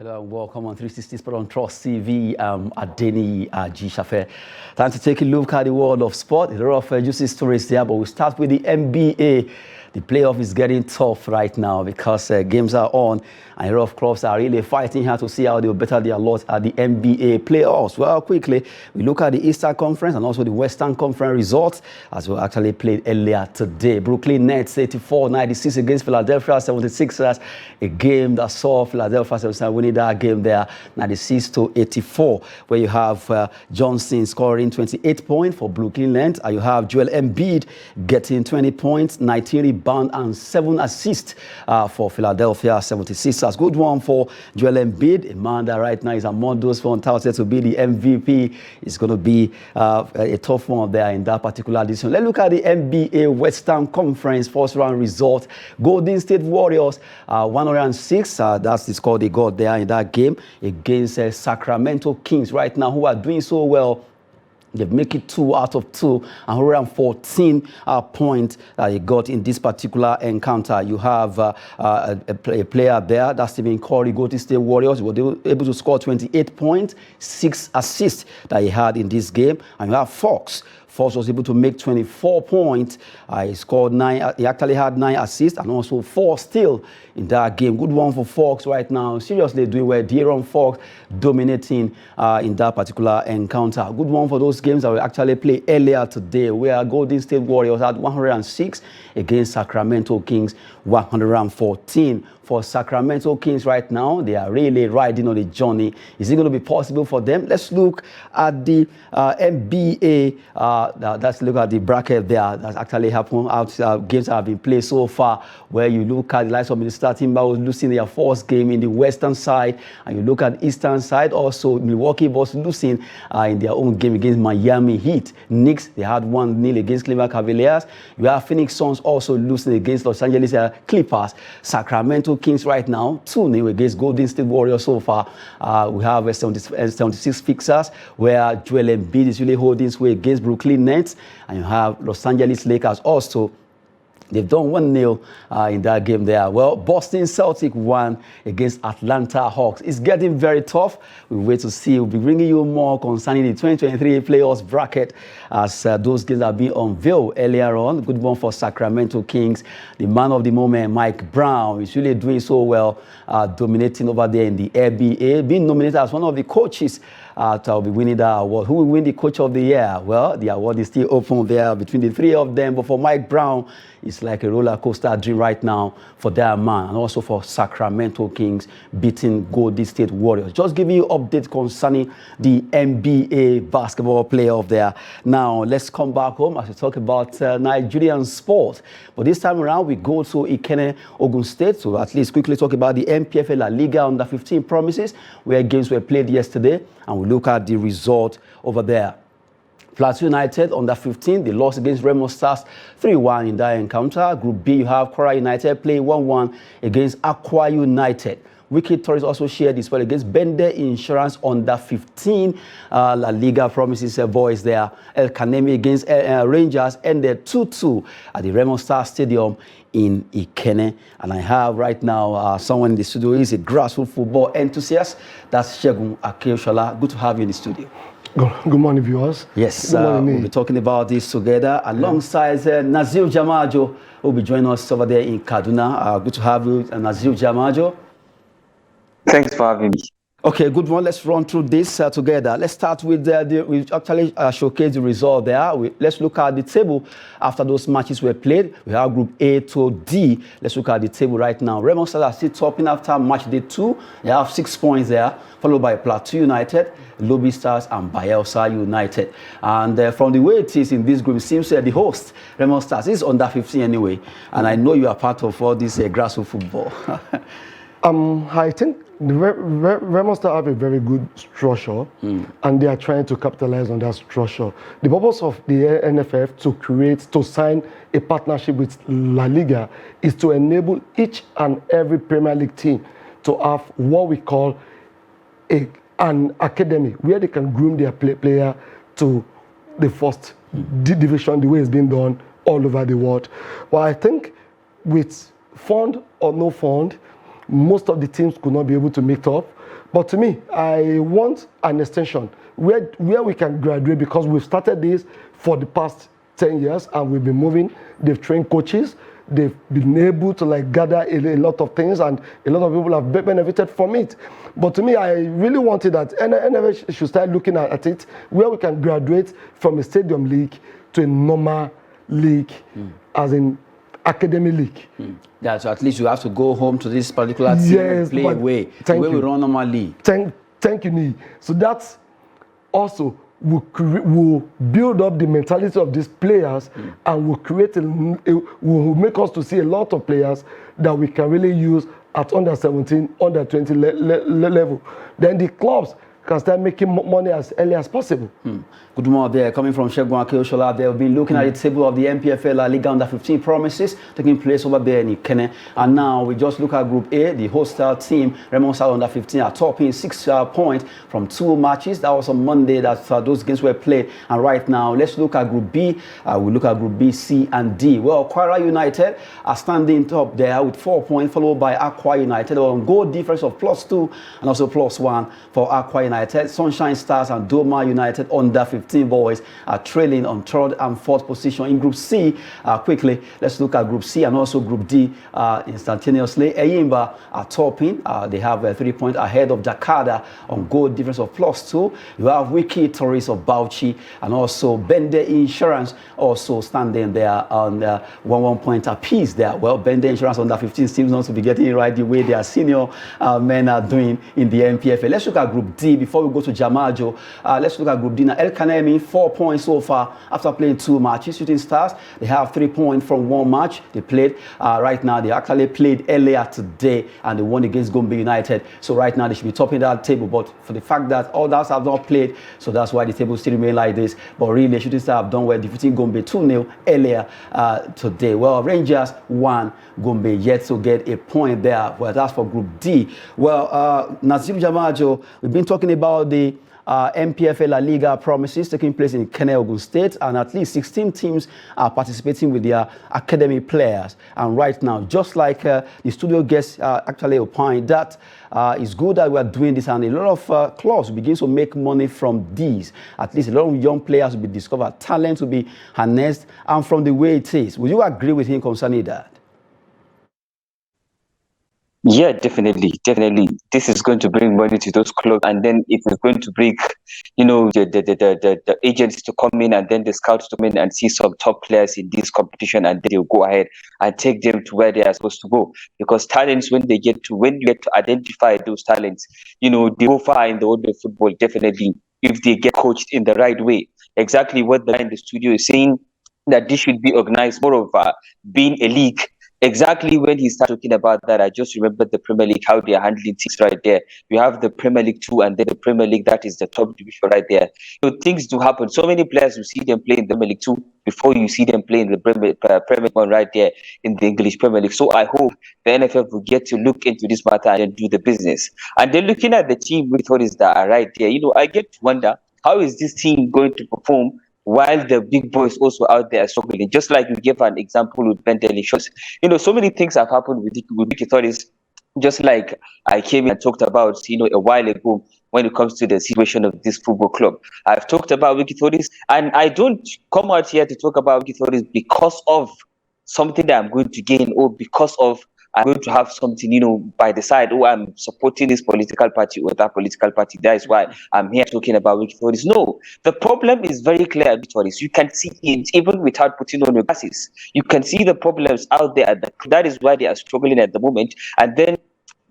Hello and welcome on 360 Sport on Trust TV. Adeni G. Shafe. Time to take a look at the world of sport. A lot of juicy stories there, but we'll start with the NBA. The playoff is getting tough right now because games are on, and a lot of clubs are really fighting here to see how they'll better their lot at the NBA playoffs. Well, quickly, we look at the Eastern Conference and also the Western Conference results as we actually played earlier today. Brooklyn Nets 84-96 against Philadelphia 76ers, a game that saw Philadelphia 76ers winning that game there 96-84, where you have Johnson scoring 28 points for Brooklyn Nets, and you have Joel Embiid getting 20 points, 19 rebounds, and 7 assists for Philadelphia 76ers. Good one for Joel Embiid, a man that right now is among those touted to be the MVP. It's going to be a tough one there in that particular edition. Let's look at the NBA Western Conference first round result. Golden State Warriors 106. That's the score they got there in that game against Sacramento Kings right now, who are doing so well. They've made it 2 out of 2, 114 points that they got in this particular encounter. You have a player there, that's Stephen Curry, Golden State Warriors. They were able to score 28 points, 6 assists that he had in this game. And you have Fox. Fox was able to make 24 points. He scored 9. He actually had 9 assists and also 4 steals in that game. Good one for Fox right now. Seriously doing well. De'Aaron Fox dominating in that particular encounter. Good one for those games that we actually played earlier today, where Golden State Warriors had 106 against Sacramento Kings 114. For Sacramento Kings right now, they are really riding on the journey. Is it going to be possible for them? Let's look at the NBA. Let's look at the bracket there. That's actually happened out games that have been played so far, where you look at the likes of Minnesota Timberwolves losing their first game in the western side, and you look at the eastern side also, Milwaukee Bucks losing in their own game against Miami Heat. Knicks, they had 1-0 against Cleveland Cavaliers. You have Phoenix Suns also losing against Los Angeles Clippers. Sacramento Kings right now 2-0 against Golden State Warriors so far. We have 76 fixers, where Joel Embiid is really holding sway against Brooklyn Nets, and you have Los Angeles Lakers also. They've done 1-0 in that game there. Well, Boston Celtics won against Atlanta Hawks. It's getting very tough. We'll wait to see. We'll be bringing you more concerning the 2023 playoffs bracket as those games have been unveiled earlier on. Good one for Sacramento Kings. The man of the moment, Mike Brown, is really doing so well, dominating over there in the NBA, being nominated as one of the coaches to be winning that award. Who will win the Coach of the Year? Well, the award is still open there between the 3 of them. But for Mike Brown, it's like a roller coaster dream right now for that man, and also for Sacramento Kings beating Golden State Warriors. Just giving you updates concerning the NBA basketball playoff there. Now, let's come back home as we talk about Nigerian sport. But this time around, we go to Ikenne, Ogun State, to at least quickly talk about the MPFL La Liga under 15 promises, where games were played yesterday, and we look at the result over there. Plateau United under 15, they lost against Remo Stars 3-1 in that encounter. Group B, you have Kwara United playing 1-1 against Aqua United. Wiki Tourists also shared this well against Bende Insurance under 15. La Liga promises boys there. El Kanemi against Rangers ended 2-2 at the Remo Star Stadium in Ikenne. And I have right now someone in the studio who is a grassroots football enthusiast. That's Shegun Akeusola. Good to have you in the studio. Good morning, viewers. Yes, we'll be talking about this together alongside Nazir Jamajo, who will be joining us over there in Kaduna. Good to have you, Nazir Jamajo. Thanks for having me. Okay, good one. Let's run through this together. Let's start with we actually showcased the result there. Let's look at the table after those matches were played. We have Group A to D. Let's look at the table right now. Remo Stars are still topping after match day 2. They have 6 points there, followed by Plateau United, Lobby Stars, and Bayelsa United. And from the way it is in this group, it seems the host, Remo Stars, is under 15 anyway. And I know you are part of all this grassroots football. I think the Remo Stars have a very good structure, and they are trying to capitalize on that structure. The purpose of the NFF to sign a partnership with La Liga is to enable each and every Premier League team to have what we call an academy where they can groom their player to the first division, the way it's been done all over the world. But I think with fund or no fund, most of the teams could not be able to meet up. But to me, I want an extension where we can graduate, because we've started this for the past 10 years and we've been moving. They've trained coaches. They've been able to like gather a lot of things, and a lot of people have benefited from it. But to me, I really wanted that NFL should start looking at it where we can graduate from a stadium league to a normal league, as in academy league. Yeah, so at least you have to go home to this particular team and play away. The way we run normal league. Thank you, Nee. So that's also will build up the mentality of these players, and will create will make us to see a lot of players that we can really use at under 17, under 20 level. Then the clubs can start making money as early as possible. Good morning there. Coming from Shegun Akeusola, they've been looking at the table of the MPFL La Liga under 15 promises taking place over there in Ikene. And now we just look at Group A, the host team, Remo Star under 15, are topping 6 points from 2 matches. That was on Monday that those games were played. And right now, let's look at Group B. We look at Group B, C, and D. Well, Kwara United are standing top there with 4 points, followed by Aqua United on goal difference of +2 and also +1 for Aqua United. Sunshine Stars and Doma United under 15 boys are trailing on 3rd and 4th position. In Group C, quickly, let's look at Group C and also Group D instantaneously. Eyimba are topping. They have 3 points ahead of Jakarta on goal difference of +2. You have Wiki Tourist of Bauchi and also Bende Insurance also standing there on 1 point apiece there. Well, Bende Insurance under 15 seems not to be getting it right the way their senior men are doing in the MPFA. Let's look at Group D before we go to Jamajo. Let's look at Group D now. El Kanemi, 4 points so far after playing 2 matches. Shooting Stars, they have 3 points from 1 match they played. Right now, they actually played earlier today and they won against Gombe United. So right now, they should be topping that table. But for the fact that others have not played, so that's why the table still remain like this. But really, Shooting Stars have done well, defeating Gombe 2-0 earlier today. Well, Rangers won. Gombe yet to get a point there. Well, that's for Group D. Well, Nazim Jamajo, we've been talking about the MPFL La Liga promises taking place in Kene, Ogun State, and at least 16 teams are participating with their academy players. And right now, just like the studio guests actually opined, that it's good that we are doing this, and a lot of clubs begin to make money from these. At least a lot of young players will be discovered, talent will be harnessed, and from the way it is. Would you agree with him concerning that? Yeah, definitely. This is going to bring money to those clubs, and then it is going to bring, the agents to come in, and then the scouts to come in and see some top players in this competition, and they'll go ahead and take them to where they are supposed to go. Because talents, when you get to identify those talents, they go far in the world of football. Definitely, if they get coached in the right way. Exactly what the guy in the studio is saying, that this should be organized more of being a league. Exactly when he started talking about that, I just remembered the Premier League, how they are handling things right there. You have the Premier League 2 and then the Premier League, that is the top division right there. So things do happen. So many players, you see them play in the Premier League 2 before you see them play in the Premier League 1 right there in the English Premier League. So I hope the NFF will get to look into this matter and do the business. And then looking at the team with authorities that are right there, I get to wonder, how is this team going to perform while the big boys also out there struggling? Just like you gave an example with Bentley shows. So many things have happened with big authorities. Just like I came in and talked about, a while ago, when it comes to the situation of this football club. I've talked about Wiki Authorities, and I don't come out here to talk about Wiki Authorities because of something that I'm going to gain, or because of I'm going to have something, by the side, I'm supporting this political party or that political party. That is why I'm here talking about Wiki Authorities. No, the problem is very clear at Wiki Authorities. You can see it even without putting on your glasses. You can see the problems out there. That is why they are struggling at the moment. And then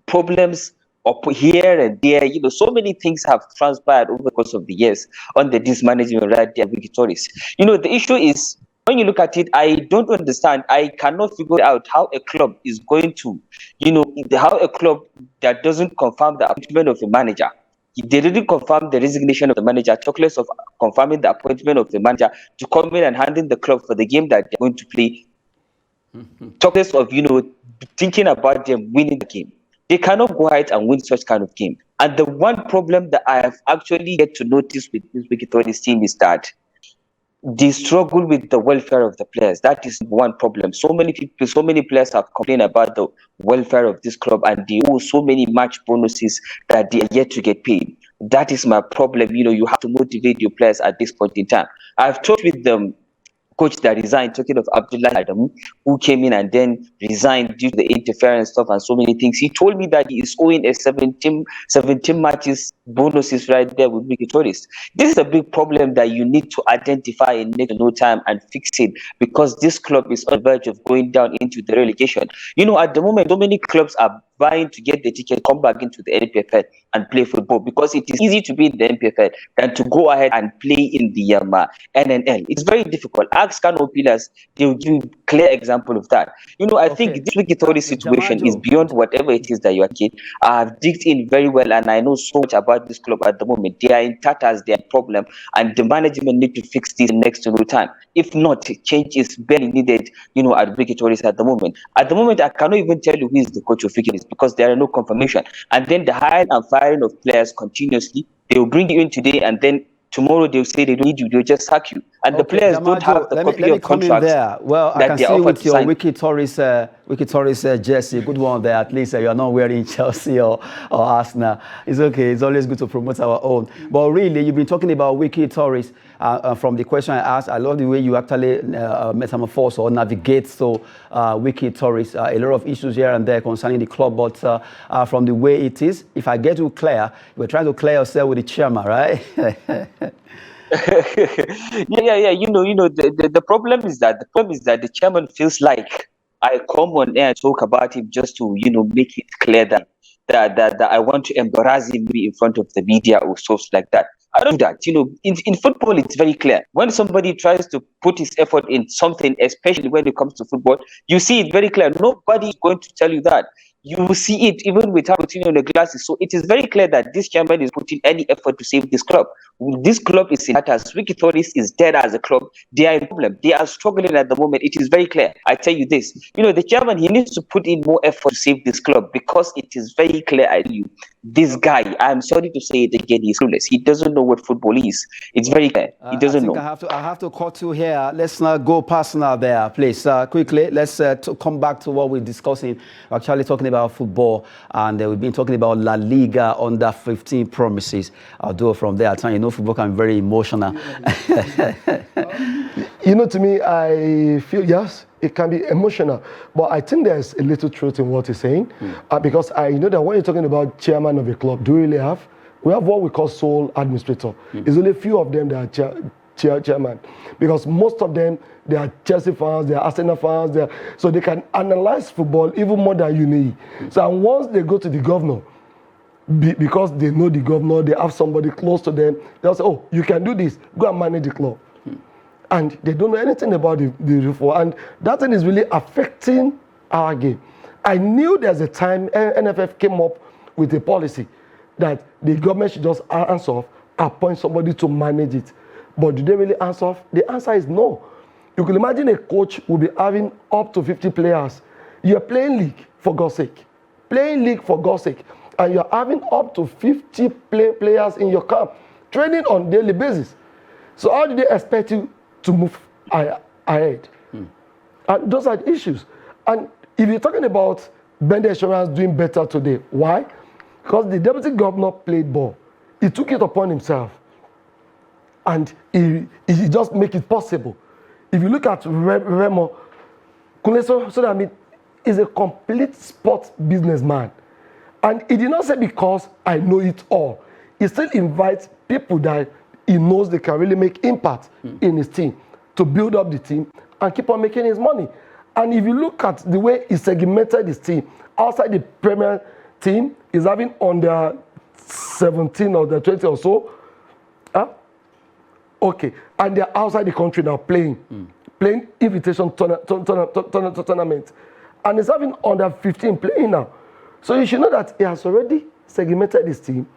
problems up here and there, so many things have transpired over the course of the years on the dismanagement right there at Wiki Authorities. The issue is, when you look at it, I don't understand. I cannot figure out how a club is going to, how a club that doesn't confirm the appointment of a manager, they didn't confirm the resignation of the manager, talk less of confirming the appointment of the manager to come in and handle the club for the game that they're going to play. Talk less of, thinking about them winning the game. They cannot go ahead and win such kind of game. And the one problem that I have actually yet to notice with this Wiki Authorities team is that they struggle with the welfare of the players. That is one problem. So many people, so many players have complained about the welfare of this club, and they owe so many match bonuses that they are yet to get paid. That is my problem. You have to motivate your players at this point in time. I've talked with them coach that resigned, talking of Abdullah Adam, who came in and then resigned due to the interference stuff and so many things. He told me that he is owing a 17 matches bonuses right there with Mickey Tourist. This is a big problem that you need to identify in no time and fix it, because this club is on the verge of going down into the relegation. At the moment, so many clubs are vying to get the ticket, come back into the NPFL and play football, because it is easy to be in the NPFL than to go ahead and play in the NNL. It's very difficult. Ask Kano Pillars, they will give you a clear example of that. I think this Wiki Tourist situation is beyond whatever it is that you are getting. I've digged in very well, and I know so much about this club at the moment. They are in tatters, they are a problem, and the management need to fix this in next to no time. If not, change is barely needed, at Wiki Tourist at the moment. At the moment, I cannot even tell you who is the coach of Wiki, because there are no confirmation. And then the hiring and firing of players continuously. They will bring you in today, and then tomorrow they'll say they don't need you, they'll just sack you. And the players don't have the copy of contracts. There. Well, I can see with your Wiki Tourist jersey, good one there. At least you're not wearing Chelsea or Arsenal. It's okay. It's always good to promote our own. But really, you've been talking about Wiki Tourist. From the question I asked, I love the way you actually metamorphose or navigate Wiki Tourist. A lot of issues here and there concerning the club, but from the way it is, if I get to clear, you're trying to clear yourself with the chairman, right? yeah. The problem is that the chairman feels like I come on air and talk about him just to make it clear that I want to embarrass him in front of the media or stuff like that. I don't do that. In football, it's very clear. When somebody tries to put his effort in something, especially when it comes to football, you see it very clear. Nobody is going to tell you that. You will see it even without putting on the glasses. So it is very clear that this chairman is putting any effort to save this club. This club is in tatters. Wiki Tourist is dead as a club. They are in problem. They are struggling at the moment. It is very clear. I tell you this. The chairman, he needs to put in more effort to save this club, because it is very clear. I tell you, this guy, I'm sorry to say it again, he's clueless. He doesn't know what football is. It's very clear. He doesn't know. I have to cut you here. Let's not go personal there, please. Quickly, let's come back to what we're discussing. We're actually talking about football, and we've been talking about La Liga under 15 promises. I'll do it from there. I tell you, football can be very emotional. To me, I feel, yes, it can be emotional, but I think there's a little truth in what he's saying, because I know that when you're talking about chairman of a club, we have what we call sole administrator. It's only a few of them that are chairman, because most of them, they are Chelsea fans, they are Arsenal fans, so they can analyze football even more than you need. So once they go to the governor, because they know the governor, they have somebody close to them, they'll say, oh, you can do this, go and manage the club. And they don't know anything about the reform. And that thing is really affecting our game. I knew there's a time NFF came up with a policy that the government should just answer, appoint somebody to manage it. But do they really answer? The answer is no. You can imagine a coach will be having up to 50 players. You're playing league, for God's sake. Playing league, for God's sake. And you're having up to 50 players in your camp, training on a daily basis. So how do they expect you to move ahead? And those are the issues. And if you're talking about Bender Insurance doing better today, why? Because the deputy governor played ball. He took it upon himself. And he just make it possible. If you look at Remo, Kunle is a complete sports businessman. And he did not say because I know it all. He still invites people that he knows they can really make impact in his team to build up the team and keep on making his money. And if you look at the way he segmented his team, outside the Premier team, he's having under 17 or the 20 or so. Okay, and they're outside the country now playing invitation tournament. And he's having under 15 playing now. So you should know that he has already segmented his team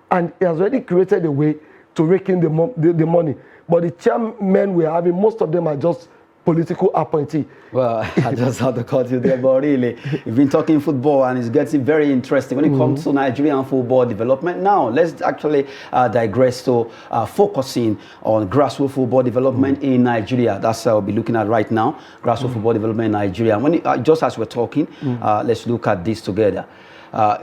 and he has already created a way to rake in the money. But the chairmen we're having, most of them are just political appointee. Well, I just had to cut you there, but really, you've been talking football and it's getting very interesting when it comes to Nigerian football development. Now, let's actually digress to focusing on grassroots football development in Nigeria. That's what we'll be looking at right now, grassroots football development in Nigeria. When just as we're talking, let's look at this together.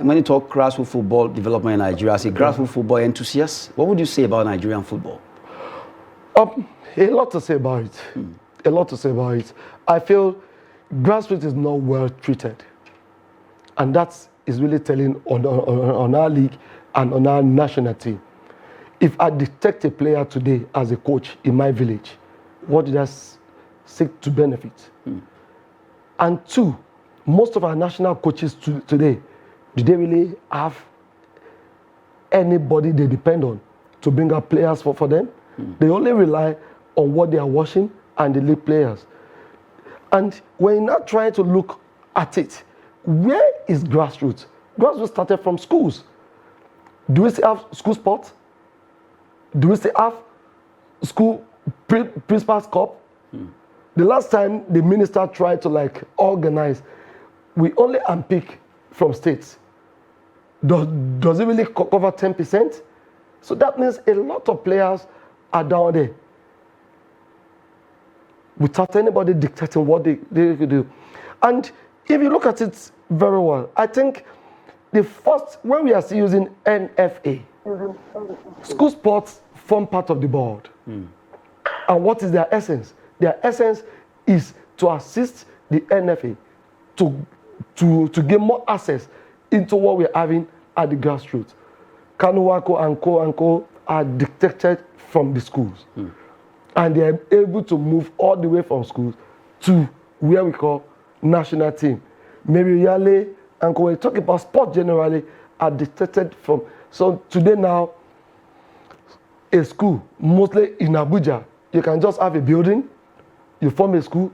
When you talk grassroots football development in Nigeria, as a grassroots football enthusiast, what would you say about Nigerian football? A lot to say about it. A lot to say about it. I feel grassroots is not well treated. And that is really telling on our league and on our national team. If I detect a player today as a coach in my village, what did I seek to benefit? And two, most of our national coaches today, do they really have anybody they depend on to bring up players for them? They only rely on what they are watching and the league players. And when you're not trying to look at it, where is grassroots? Grassroots started from schools. Do we still have school sports? Do we still have school principal's cup? The last time the minister tried to organize, we only unpick from states. Does it really cover 10%? So that means a lot of players are down there without anybody dictating what they could do. And if you look at it very well, I think when we are still using NFA, school sports form part of the board. And what is their essence? Their essence is to assist the NFA to get more access into what we're having at the grassroots. Kanuwako and Co are dictated from the schools. And they are able to move all the way from schools to where we call national team. Maybe Yale and when we talk about sport generally, are dictated from. So today now, a school, mostly in Abuja, you can just have a building, you form a school,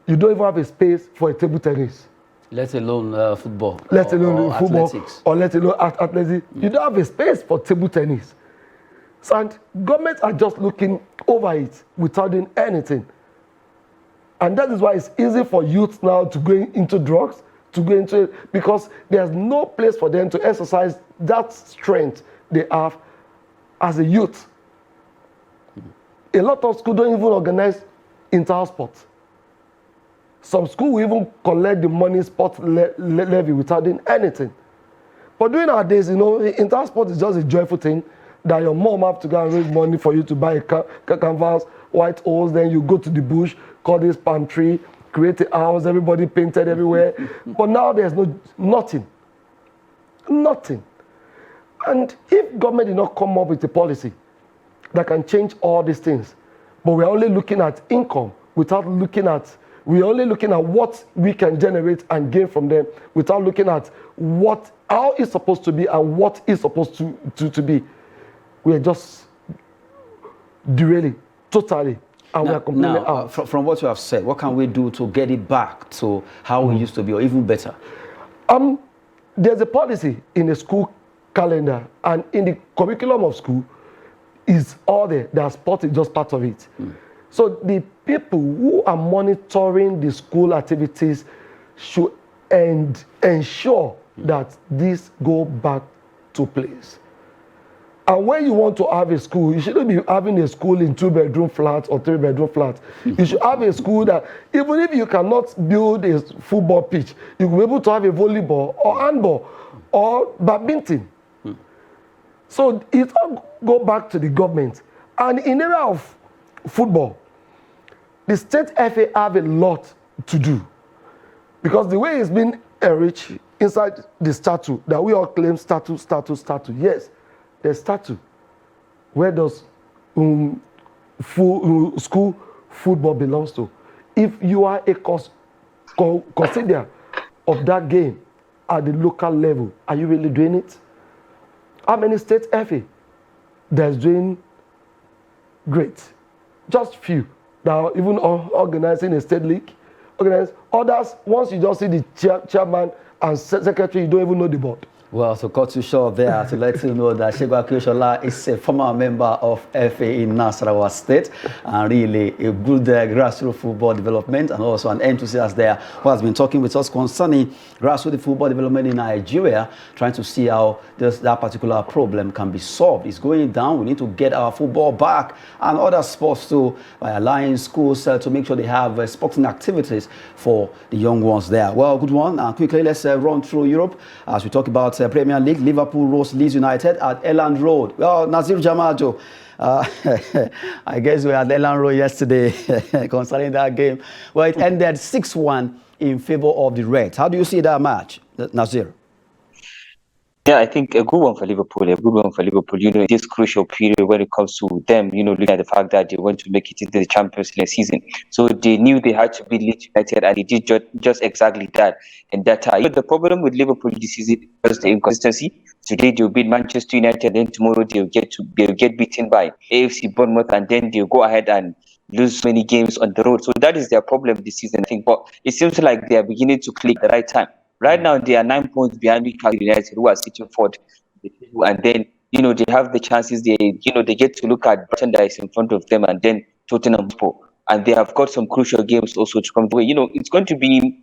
you don't even have a space for a table tennis. Let alone football. Let alone football athletics. or let alone athletics. You don't have a space for table tennis. And governments are just looking over it without doing anything. And that is why it's easy for youth now to go into drugs, because there's no place for them to exercise that strength they have as a youth. A lot of schools don't even organize inter-house sports. Some schools will even collect the money sport levy without doing anything. But during our days, inter-house sport is just a joyful thing that your mom have to go and raise money for you to buy a canvas, white hose, then you go to the bush, cut this palm tree, create a house, everybody painted everywhere. But now there's nothing. Nothing. And if government did not come up with a policy that can change all these things, but we're only looking at income without looking at, we're only looking at what we can generate and gain from them without looking at how it's supposed to be and what is supposed to be. We are just derailing totally, and we are completely out. From what you have said, what can we do to get it back to how we used to be, or even better? There's a policy in the school calendar, and in the curriculum of school is all there. That sport is just part of it. So the people who are monitoring the school activities should ensure that this go back to place. And when you want to have a school, you shouldn't be having a school in 2-bedroom flats or 3-bedroom flats. You should have a school that, even if you cannot build a football pitch, you will be able to have a volleyball or handball or badminton. So it all go back to the government. And in the area of football, the state FA have a lot to do. Because the way it's been enriched inside the statute, that we all claim statute. Yes, there's statute. Where does school football belongs to? If you are a consider of that game at the local level, are you really doing it? How many state FA that's doing great? Just few that are even organizing a state league. Others, once you just see the chairman and secretary, you don't even know the board. Well, to cut you short there, to let you know that Akeusola is a former member of FA in Nasarawa State, and really a good grassroots football development, and also an enthusiast there who has been talking with us concerning grassroots football development in Nigeria, trying to see how that particular problem can be solved. It's going down. We need to get our football back and other sports too, by allowing schools to make sure they have sporting activities for the young ones there. Well, good one. And quickly, let's run through Europe as we talk about Premier League. Liverpool roast Leeds United at Elland Road. Well, Nazir Jamajo, I guess we were at Elland Road yesterday concerning that game. Well, it ended 6-1 in favor of the Reds. How do you see that match, Nazir? Yeah, I think a good one for Liverpool, a good one for Liverpool. You know, in this crucial period when it comes to them, you know, looking at the fact that they want to make it into the Champions League season. So they knew they had to beat Leeds United, and they did just exactly that in that time. You know, the problem with Liverpool this season is the inconsistency. Today they'll beat Manchester United, then tomorrow they'll get beaten by AFC Bournemouth, and then they'll go ahead and lose many games on the road. So that is their problem this season, I think. But it seems like they are beginning to click at the right time. Right now, they are 9 points behind Newcastle United, who are sitting fourth. And then, you know, they have the chances. They get to look at Brighton that is in front of them, and then Tottenham Hotspur. And they have got some crucial games also to come. You know, it's going to be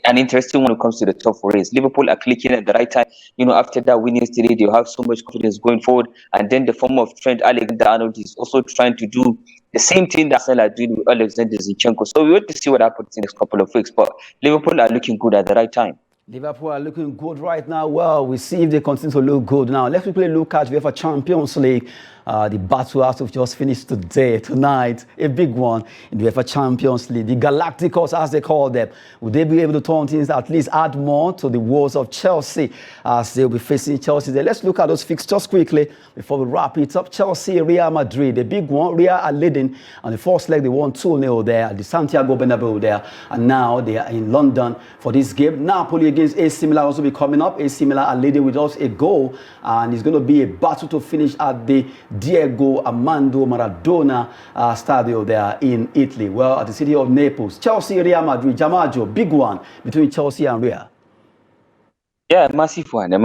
an interesting one when it comes to the top four race. Liverpool are clicking at the right time. You know, after that winning today, they'll have so much confidence going forward. And then the form of Trent Alexander-Arnold is also trying to do the same thing that Arsenal are doing with Alexander Zinchenko. So we want to see what happens in the next couple of weeks. But Liverpool are looking good at the right time. Liverpool are looking good right now. Well, we see if they continue to look good. Now, let's quickly look at UEFA Champions League. The battle has just finished tonight, a big one in the UEFA Champions League. The Galacticos, as they call them, would they be able to turn things, at least add more to the woes of Chelsea as they'll be facing Chelsea there? Let's look at those fixtures quickly before we wrap it up. Chelsea, Real Madrid, the big one. Real are leading on the first leg. They won 2-0 there at the Santiago Bernabeu there, and now they are in London for this game. Napoli against AC Milan also be coming up. AC Milan are leading with us a goal, and it's going to be a battle to finish at the Diego Armando Maradona Stadio there in Italy. Well, at the city of Naples. Chelsea, Real Madrid, Jamajo, big one between Chelsea and Real. Yeah, a massive one. We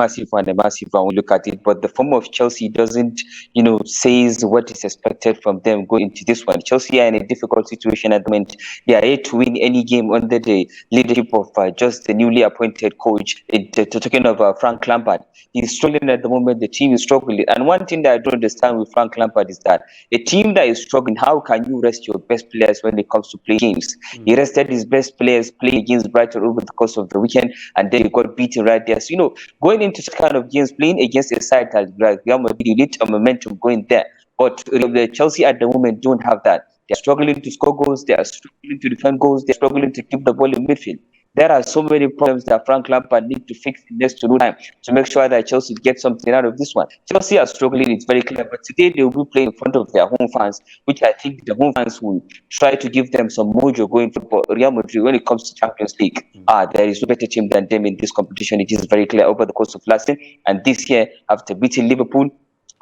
look at it, but the form of Chelsea doesn't, you know, says what is expected from them going into this one. Chelsea are in a difficult situation at the moment. They are yet to win any game under the leadership of just the newly appointed coach. Talking of Frank Lampard, he's struggling at the moment. The team is struggling, and one thing that I don't understand with Frank Lampard is that a team that is struggling, how can you rest your best players when it comes to play games? He rested his best players playing against Brighton over the course of the weekend, and then he got beaten right there. So, you know, going into such kind of games, playing against a side like Real Madrid, you need a momentum going there. But the Chelsea at the moment don't have that. They're struggling to score goals. They are struggling to defend goals. They're struggling to keep the ball in midfield. There are so many problems that Frank Lampard needs to fix in next to no time to make sure that Chelsea get something out of this one. Chelsea are struggling, it's very clear, but today they will be playing in front of their home fans, which I think the home fans will try to give them some mojo going for Real Madrid when it comes to Champions League. There is no better team than them in this competition. It is very clear over the course of last season, and this year, after beating Liverpool,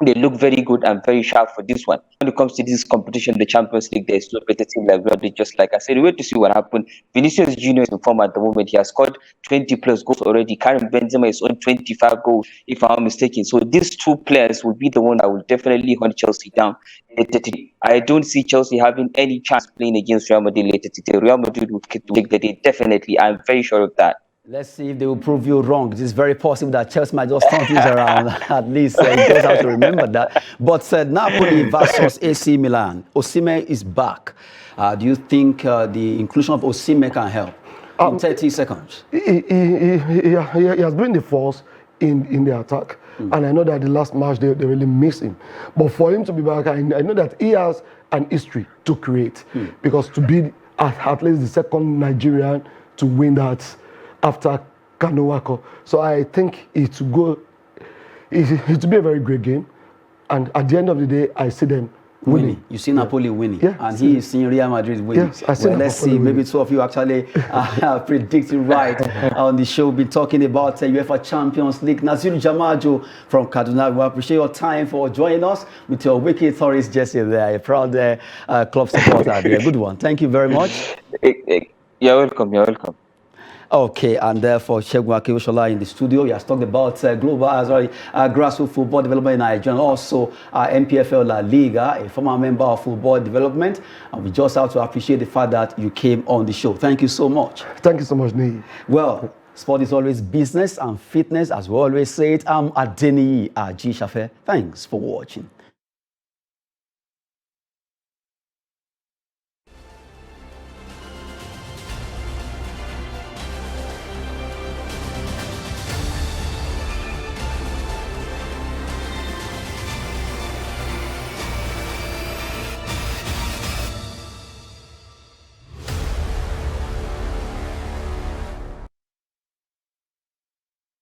they look very good and very sharp for this one. When it comes to this competition, the Champions League, there is no better team like Real. Just like I said, we wait to see what happens. Vinicius Junior is in form at the moment. He has scored 20 plus goals already. Karim Benzema is on 25 goals, if I'm not mistaken. So these two players will be the one that will definitely hunt Chelsea down later today. I don't see Chelsea having any chance playing against Real Madrid later today. Real Madrid will take the day, definitely. I'm very sure of that. Let's see if they will prove you wrong. It is very possible that Chelsea might just turn things around. At least you just have to remember that. But Napoli versus AC Milan. Osimhen is back. Do you think the inclusion of Osimhen can help? In 30 seconds. He has been the force in the attack. And I know that the last match, they really miss him. But for him to be back, I know that he has an history to create. Because to be at least the second Nigerian to win that after Kanowako. So I think it will be a very great game. And at the end of the day, I see them winning. You see Napoli winning. Yeah, and he is seeing Real Madrid winning. Yes, I see well, let's see. Winning. Maybe two of you actually predicted right on the show. We'll be talking about UEFA Champions League. Nazir Jamajo from Kaduna. We appreciate your time for joining us with your Wiki Tourist jersey there. A proud club supporter there. Good one. Thank you very much. You're welcome. You're welcome. Okay, and therefore, Segun Akeusola in the studio, he has talked about grassroots football development in Nigeria, and also MPFL La Liga, a former member of football development. And we just have to appreciate the fact that you came on the show. Thank you so much. Thank you so much, Nii. Well, sport is always business and fitness, as we always say it. I'm Adeniyi Ajisafe. Thanks for watching.